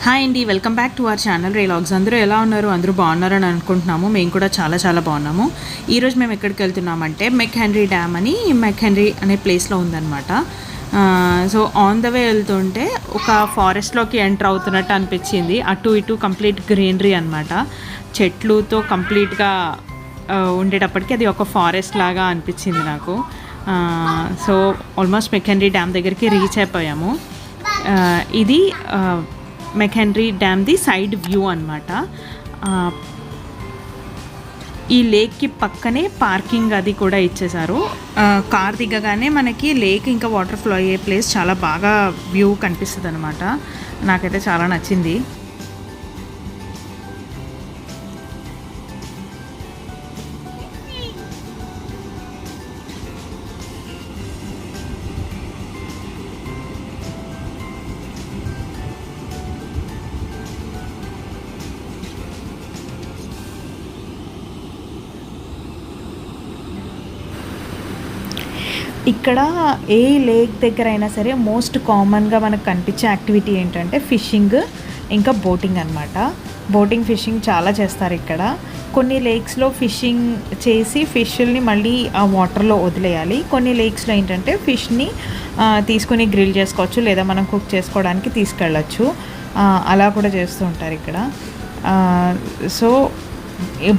Hi అండి, welcome back to our channel రేలాగ్స్. అందరూ ఎలా ఉన్నారు? అందరూ బాగున్నారని అనుకుంటున్నాము. మేము కూడా చాలా చాలా బాగున్నాము. ఈరోజు మేము ఎక్కడికి వెళ్తున్నామంటే మెక్-హెన్రీ డ్యామ్ అని మెక్-హెన్రీ అనే ప్లేస్లో ఉందన్నమాట. సో ఆన్ ద వే వెళ్తుంటే ఒక ఫారెస్ట్లోకి ఎంటర్ అవుతున్నట్టు అనిపించింది. అటు ఇటు కంప్లీట్ గ్రీనరీ అనమాట, చెట్లుతో కంప్లీట్గా ఉండేటప్పటికి అది ఒక ఫారెస్ట్ లాగా అనిపించింది నాకు. సో ఆల్మోస్ట్ మెక్-హెన్రీ డ్యామ్ దగ్గరికి రీచ్ అయిపోయాము. ఇది మెక్-హెన్రీ డ్యామ్ది సైడ్ వ్యూ అనమాట. ఈ లేక్కి పక్కనే పార్కింగ్ అది కూడా ఇచ్చేశారు. కార్ దిగగానే మనకి లేక్ ఇంకా వాటర్ ఫ్లో అయ్యే ప్లేస్ చాలా బాగా వ్యూ కనిపిస్తుంది అనమాట. నాకైతే చాలా నచ్చింది. ఇక్కడ ఏ లేక్ దగ్గర అయినా సరే మోస్ట్ కామన్గా మనకు కనిపించే యాక్టివిటీ ఏంటంటే ఫిషింగ్ ఇంకా బోటింగ్ అనమాట. బోటింగ్, ఫిషింగ్ చాలా చేస్తారు ఇక్కడ. కొన్ని లేక్స్లో ఫిషింగ్ చేసి ఫిష్ని మళ్ళీ ఆ వాటర్లో వదిలేయాలి. కొన్ని లేక్స్లో ఏంటంటే ఫిష్ని తీసుకొని గ్రిల్ చేసుకోవచ్చు, లేదా మనం కుక్ చేసుకోవడానికి తీసుకెళ్ళచ్చు. అలా కూడా చేస్తూ ఉంటారు ఇక్కడ. సో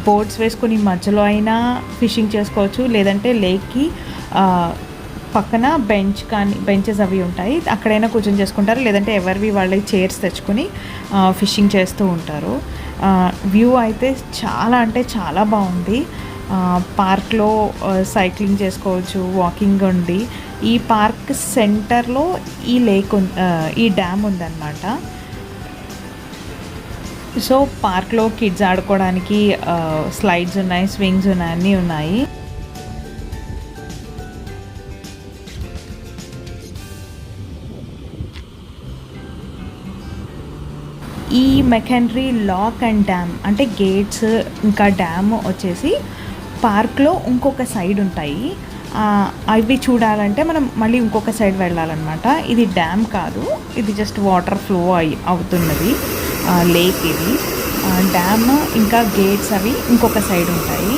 బోట్స్ వేసుకొని మధ్యలో అయినా ఫిషింగ్ చేసుకోవచ్చు, లేదంటే లేక్కి పక్కన బెంచెస్ అవి ఉంటాయి, అక్కడైనా కూర్చొని చేసుకుంటారు, లేదంటే ఎవరివి వాళ్ళ చైర్స్ తెచ్చుకొని ఫిషింగ్ చేస్తూ ఉంటారు. వ్యూ అయితే చాలా అంటే చాలా బాగుంది. పార్క్లో సైక్లింగ్ చేసుకోవచ్చు, వాకింగ్ ఉంది. ఈ పార్క్ సెంటర్లో ఈ లేక్ ఈ డ్యామ్ ఉందన్నమాట. సో పార్క్లో కిడ్స్ ఆడుకోవడానికి స్లైడ్స్ ఉన్నాయి, స్వింగ్స్ ఉన్నాయి, అన్నీ ఉన్నాయి. ఈ మెక్-హెన్రీ లాక్ అండ్ డ్యామ్ అంటే గేట్స్ ఇంకా డ్యామ్ వచ్చేసి పార్క్లో ఇంకొక సైడ్ ఉంటాయి. అవి చూడాలంటే మనం మళ్ళీ ఇంకొక సైడ్ వెళ్ళాలన్నమాట. ఇది డ్యామ్ కాదు, ఇది జస్ట్ వాటర్ ఫ్లో అవుతున్నది లేక్. ఇది డ్యామ్ ఇంకా గేట్స్ అవి ఇంకొక సైడ్ ఉంటాయి.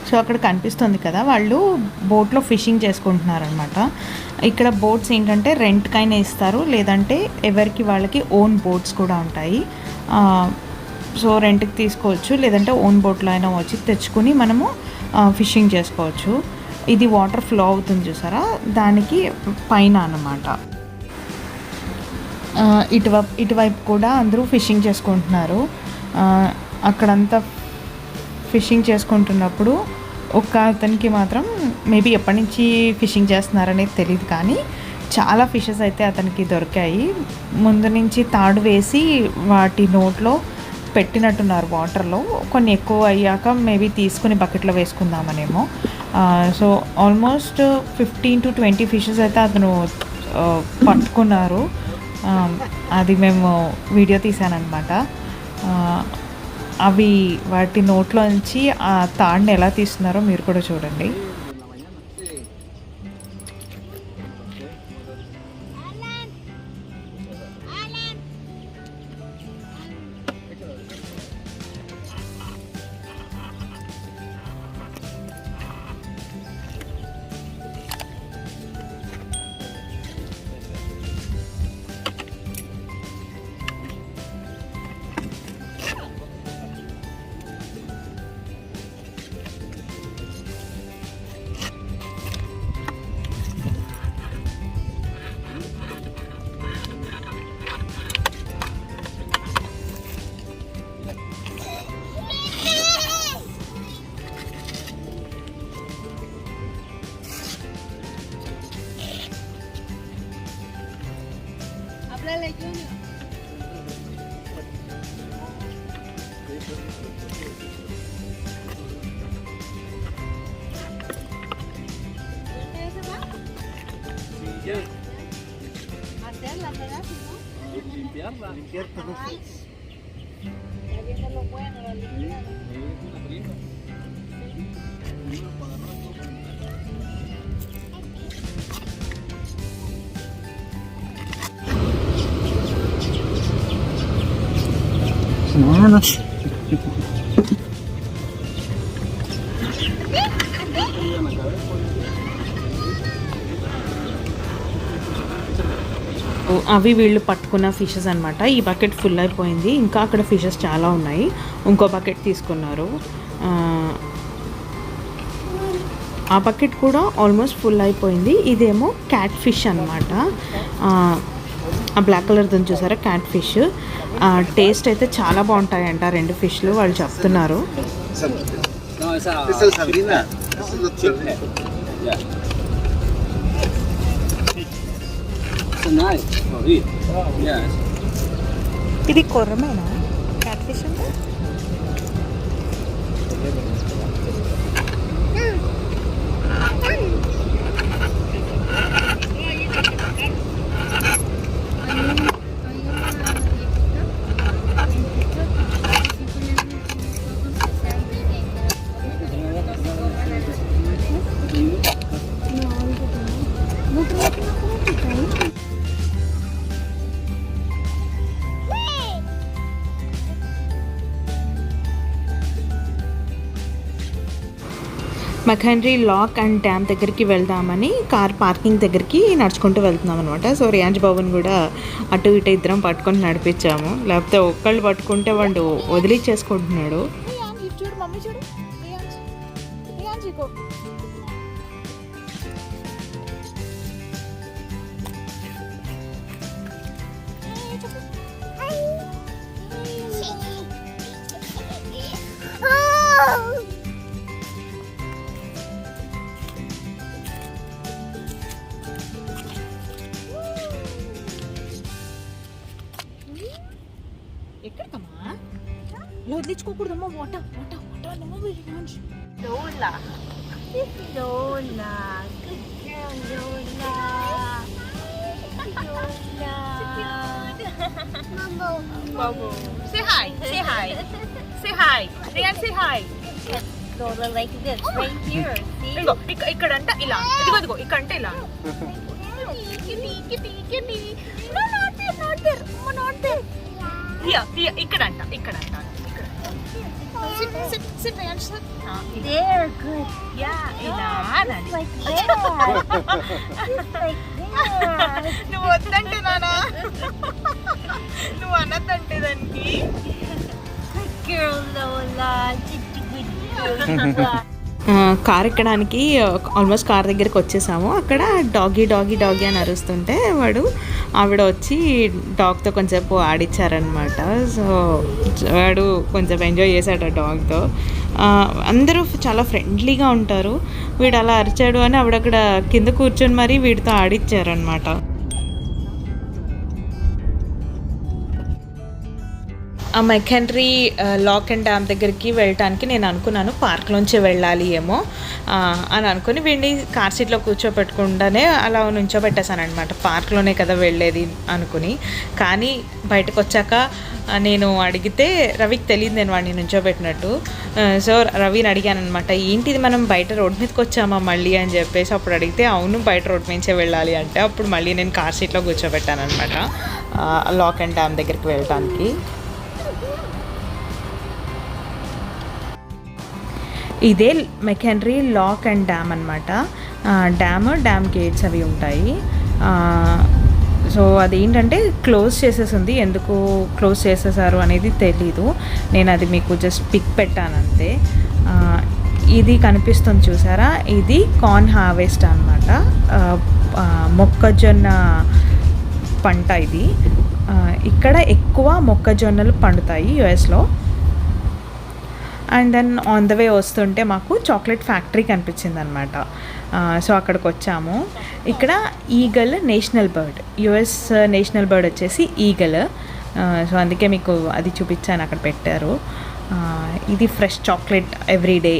సో అక్కడ కనిపిస్తుంది కదా, వాళ్ళు బోట్లో ఫిషింగ్ చేసుకుంటున్నారనమాట. ఇక్కడ బోట్స్ ఏంటంటే రెంట్కైనా ఇస్తారు, లేదంటే ఎవరికి వాళ్ళకి ఓన్ బోట్స్ కూడా ఉంటాయి. సో రెంట్కి తీసుకోవచ్చు, లేదంటే ఓన్ బోట్లో అయినా వచ్చి తెచ్చుకుని మనము ఫిషింగ్ చేసుకోవచ్చు. ఇది వాటర్ ఫ్లో అవుతుంది చూసారా, దానికి పైన అన్నమాట. ఇటువైపు కూడా అందరూ ఫిషింగ్ చేసుకుంటున్నారు. అక్కడంతా ఫిషింగ్ చేసుకుంటున్నప్పుడు ఒక అతనికి మాత్రం మేబీ ఎప్పటి నుంచి ఫిషింగ్ చేస్తున్నారనేది తెలియదు, కానీ చాలా ఫిషెస్ అయితే అతనికి దొరికాయి. ముందు నుంచి తాడు వేసి వాటి నోట్లో పెట్టినట్టున్నారు వాటర్లో. కొన్ని ఎక్కువ అయ్యాక మేబీ తీసుకుని బకెట్లో వేసుకుందామనేమో. సో ఆల్మోస్ట్ 15 to 20 ఫిషెస్ అయితే అతను పట్టుకున్నారు. అది మేము వీడియో తీసానమాట. అవి వాటి నోట్లోంచి ఆ తాడుని ఎలా తీస్తున్నారో మీరు కూడా చూడండి. Hacerla, ¿verdad? Limpiarla. Limpiar todo. Ya viene lo bueno, la limpiada. Semanas. అవి వీళ్ళు పట్టుకున్న ఫిషెస్ అనమాట. ఈ బకెట్ ఫుల్ అయిపోయింది, ఇంకా అక్కడ ఫిషెస్ చాలా ఉన్నాయి. ఇంకో బకెట్ తీసుకున్నారు. ఆ బకెట్ కూడా ఆల్మోస్ట్ ఫుల్ అయిపోయింది. ఇదేమో క్యాట్ ఫిష్ అనమాట. ఆ బ్లాక్ కలర్ దాన్ని చూసారా, క్యాట్ ఫిష్. టేస్ట్ అయితే చాలా బాగుంటాయంట రెండు ఫిష్లు, వాళ్ళు చెప్తున్నారు. ఇది కొర్రమేనా క్యాట్ ఫిష్ అంటే? మఖండ్రీ లాక్ అండ్ డ్యామ్ దగ్గరికి వెళ్దామని కార్ పార్కింగ్ దగ్గరికి నడుచుకుంటూ వెళ్తున్నాం అనమాట. సో రియాంజ్ బాబుని కూడా అటు ఇటు ఇద్దరం పట్టుకొని నడిపించాము, లేకపోతే ఒక్కళ్ళు పట్టుకుంటే వాడు వదిలిచ్చేసుకుంటున్నాడు. ఎక్కడికమ్మా వదిలించుకోకూడదమ్మా. Water water water Lola. Lola. Good girl, Lola. Lola. Mamo. Say hi. Say hi. Say hi. Rian, say hi. Lola like this, right here. See? ఇదిగో ఇక్కడంట ఇలా. ఇదిగో ఇక్కడంట ఇలా. Kitty. No, not there. Oh, not there. Here. ఇక్కడంట. Sit, Rian, sit. There, good. Yeah, ఇలా. Just like that. Just like that. నువ్వు వద్దంటే నానా, నువ్వు అన్నదంటే దానికి. Good girl, Lola. Such a good girl. Car ఎక్కడానికి ఆల్మోస్ట్ కార్ దగ్గరికి వచ్చేసాము. అక్కడ డాగీ అని అరుస్తుంటే ఆవిడ వచ్చి డాగ్తో కొంచెంసేపు ఆడిచ్చారనమాట. సో వాడు కొంచెం ఎంజాయ్ చేశాడు ఆ డాగ్తో. అందరూ చాలా ఫ్రెండ్లీగా ఉంటారు. వీడు అలా అరిచాడు అని ఆవిడక్కడ కింద కూర్చొని మరీ వీడితో ఆడిచ్చారనమాట. ఆ మెకెండ్రీ లాక్ అండ్ డ్యామ్ దగ్గరికి వెళ్ళటానికి నేను అనుకున్నాను పార్క్లోంచి వెళ్ళాలి ఏమో అని అనుకుని వీడిని కార్ సీట్లో కూర్చోపెట్టకుండానే అలా నుంచోబెట్టేశాను అనమాట. పార్క్లోనే కదా వెళ్ళేది అనుకుని. కానీ బయటకు వచ్చాక నేను అడిగితే రవికి తెలియదు నేను వాడిని నుంచోబెట్టినట్టు. సో రవిని అడిగాను అనమాట, ఏంటిది మనం బయట రోడ్ మీదకి వచ్చామా మళ్ళీ అని చెప్పేసి. అప్పుడు అడిగితే అవును బయట రోడ్ మీదకే వెళ్ళాలి అంటే అప్పుడు మళ్ళీ నేను కార్ సీట్లో కూర్చోబెట్టాను అనమాట లాక్ అండ్ డ్యామ్ దగ్గరికి వెళ్ళటానికి. ఇదే మెకెండ్రీ లాక్ అండ్ డ్యామ్ అనమాట. డ్యామ్ గేట్స్ అవి ఉంటాయి. సో అదేంటంటే క్లోజ్ చేసేసింది. ఎందుకు క్లోజ్ చేసేసారు అనేది తెలీదు. నేను అది మీకు జస్ట్ పిక్ పెట్టాను అంతే. ఇది కనిపిస్తుంది చూసారా, ఇది కార్న్ హార్వెస్ట్ అనమాట. మొక్కజొన్న పంట ఇది. ఇక్కడ ఎక్కువ మొక్కజొన్నలు పండుతాయి యుఎస్లో. And then on the way వస్తుంటే మాకు చాక్లెట్ ఫ్యాక్టరీ కనిపించింది అనమాట. సో అక్కడికి వచ్చాము. ఇక్కడ eagle national bird, US national bird వచ్చేసి ఈగల్. సో అందుకే మీకు అది చూపించాను, అక్కడ పెట్టారు. ఇది ఫ్రెష్ చాక్లెట్ ఎవ్రీడే.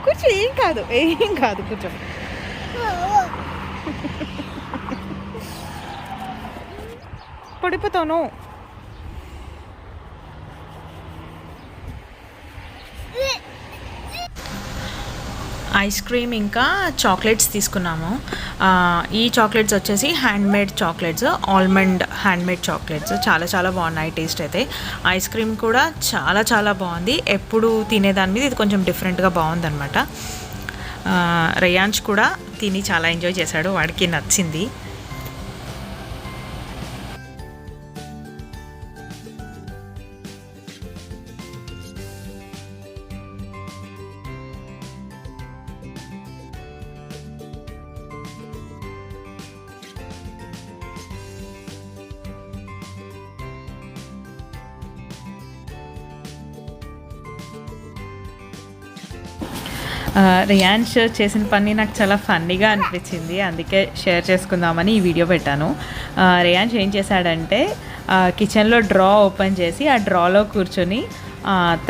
కూర్చో, ఏం కాదు కూర్చో. పడిపోతాను. ఐస్ క్రీమ్ ఇంకా చాక్లెట్స్ తీసుకున్నాము. ఈ చాక్లెట్స్ వచ్చేసి handmade chocolates, almond handmade chocolates. చాలా చాలా బాగున్నాయి టేస్ట్ అయితే. ఐస్ క్రీమ్ కూడా చాలా చాలా బాగుంది. ఎప్పుడు తినేదాని మీద ఇది కొంచెం డిఫరెంట్గా బాగుందన్నమాట. రేయాన్ష్ కూడా తిని చాలా ఎంజాయ్ చేశాడు, వాడికి నచ్చింది. రియాన్ష్ చేసిన పని నాకు చాలా ఫన్నీగా అనిపించింది, అందుకే షేర్ చేసుకుందామని ఈ వీడియో పెట్టాను. రియాన్ష్ ఏం చేశాడంటే కిచెన్లో డ్రా ఓపెన్ చేసి ఆ డ్రాలో కూర్చొని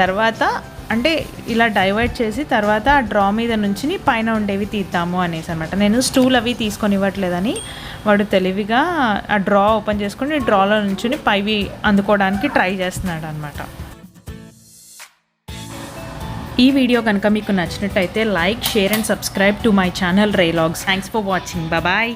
తర్వాత అంటే ఇలా డైవర్ట్ చేసి తర్వాత ఆ డ్రా మీద నుంచి పైన ఉండేవి తీద్దాము అనేసి అనమాట. నేను స్టూల్ అవి తీసుకొని ఇవ్వట్లేదని వాడు తెలివిగా ఆ డ్రా ఓపెన్ చేసుకుని డ్రాలో నుంచి పైవి అందుకోవడానికి ట్రై చేస్తున్నాడు అనమాట. ఈ వీడియో కనుక మీకు నచ్చినట్టయితే like, share and subscribe to my channel రేలాగ్స్. Thanks for watching. బాయ్.